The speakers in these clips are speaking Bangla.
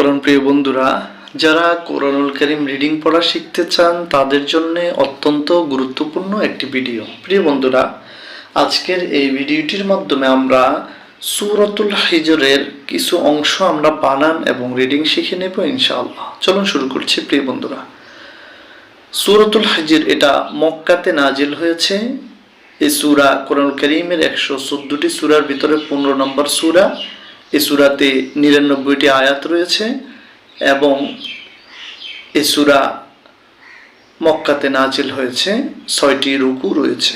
করুন প্রিয় বন্ধুরা, যারা কোরআনুল কারীম রিডিং পড়া শিখতে চান তাদের জন্য অত্যন্ত গুরুত্বপূর্ণ একটি ভিডিও। প্রিয় বন্ধুরা, আজকের এই ভিডিওটির মাধ্যমে আমরা সূরাতুল হিজরের কিছু অংশ আমরা বানান এবং রিডিং শিখে নেব ইনশাআল্লাহ। চলুন শুরু করছি প্রিয় বন্ধুরা। সূরাতুল হিজর এটা মক্কাতে নাজিল হয়েছে। এই সূরা কোরআনুল কারীমের 114টি সূরার ভিতরে 15 নম্বর সূরা। এই সূরাতে 99টি আয়াত রয়েছে এবং এই সূরা মক্কাতে নাজিল হয়েছে। 6টি রুকু রয়েছে।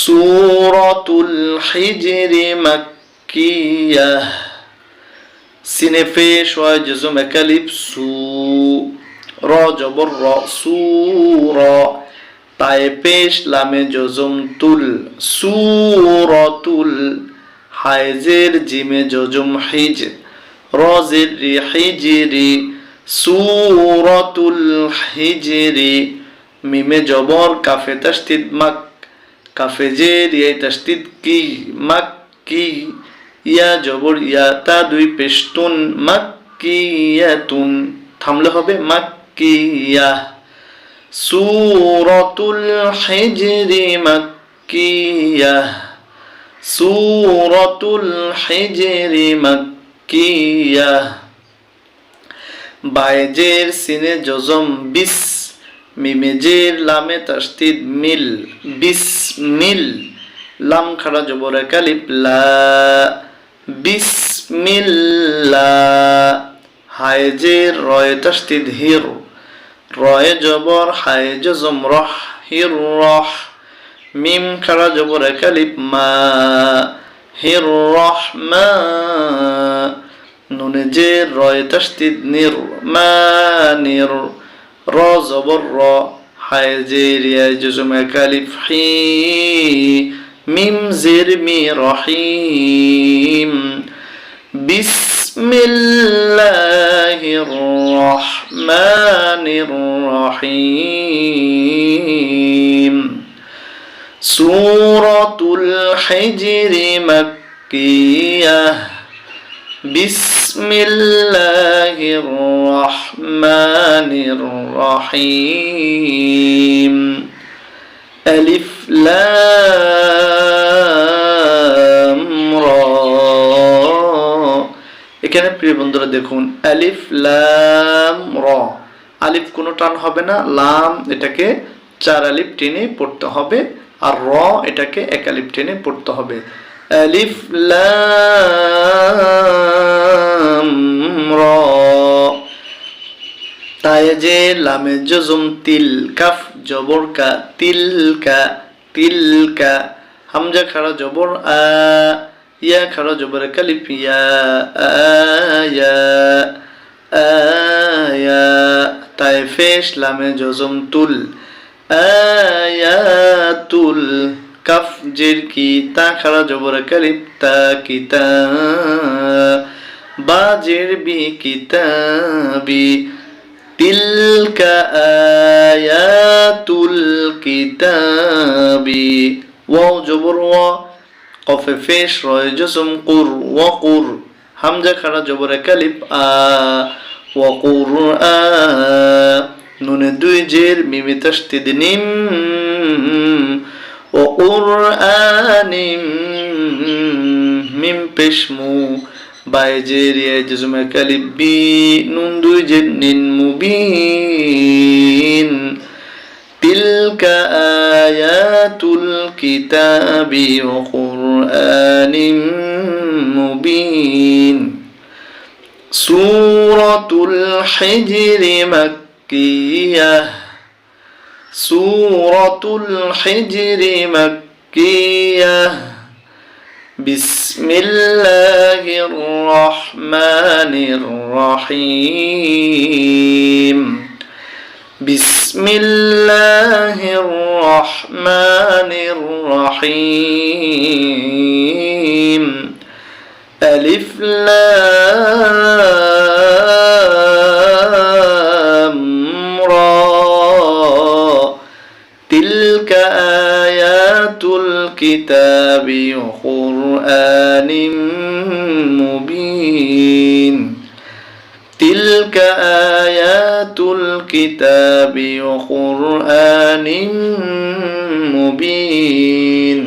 সূরাতুল হিজর মাক্কিয়াহ। সিনে পেশ হয় জজম একালিফ সু, র জবর র সূর, তায়ে পেশ লামে জজম তুল সূরাতুল, হায়জের জিমে জজম হিজ, রজের রি হিজরি সূরাতুল হিজরি, মিমে জবর কাফে তাসদীদ মাক, কাফে জের ইয়া তাসদীদ কি মাক্কি, ইয়া জবর ইয়া তা দুই পেশতুন মাক্কিয়াতুন, থামলে হবে মাক্কিয়া। সূরাতুল হিজরি মাক্কিয়া, সূরাতুল হিজরি মাক্কিয়া। বাইজের সিনে জজম বিস, মিমে জের লামে তাসদীদ মিল বিসমিল, লাম খাড়া জবর একালিফ লা বিসমিল্লাহ, হায়জের রয়ে তাসদীদ হির, রয়ে জবর হায় জজম রহ হির রহ, মিম খাড়া জবর একালিফ মা হির রহমা, নুনে জের রয়ে তাসদীদ নির মানির, র জবর র হায় জের ইয়া জজম একালিফ হি, মিম জের মি রহিম। বিসমিল্লাহির রহমানির রহিম। সূরাতুল হিজর মাক্কিয়াহ। বিসমিল্লাহির রহমানির রহিম। আলিফ লাম রা। এখানে প্রিয় বন্ধুরা দেখুন, আলিফ লাম রা, আলিফ কোনো টান হবে না, লাম এটাকে 4 আলিফ টেনে পড়তে হবে, আর র এটাকে 1 আলিফ টেনে পড়তে হবে। আলিফ লাম রা। তায়ে যে লামে জজম তিল, কাফ জবর কা তিলকা তিলকা, হামজা খাড়া জবর আ, ইয়া খাড়া জবর কালিফ ইয়া আয়া আয়া, তায়ে পেশ লামে জজম তুল আয়াতুল, কাফ জের কি তা খাড়া জবর কালিফ তা কিতা, বা জের বি কিতাবি, তিলকা আয়াতুল কিতাবি। ওয়াও জবর ওয়া, কফে পেশ রয়ে জজম কুর ওয়াকুর, হামজা খাড়া জবর কালিফ আ ওয়াকুর আ, নুনে দুই জের মিমে তাসদীদ নিম ওয়াকুরআনিম, মিম পেশ মু, বাইজের ইয়া জজম কালিফ বি, নুন দুই জের নিন মুবিন। তিলকা আয়াতুল কিতাবি ওয়া কুরআনিম মুবিন। সূরাতুল হিজর মাক্কিয়াহ। সূরাতুল হিজর মাক্কিয়াহ। বিসমিল্লাহির রহমানির রহিম। বিসমিল্লাহির রহমানির রহিম। আলিফ লাম রা। তিলকা আয়াতুল কিতাবি ওয়া কুরআনিম মুবিন। تلك آيات الكتاب وقرآن مبين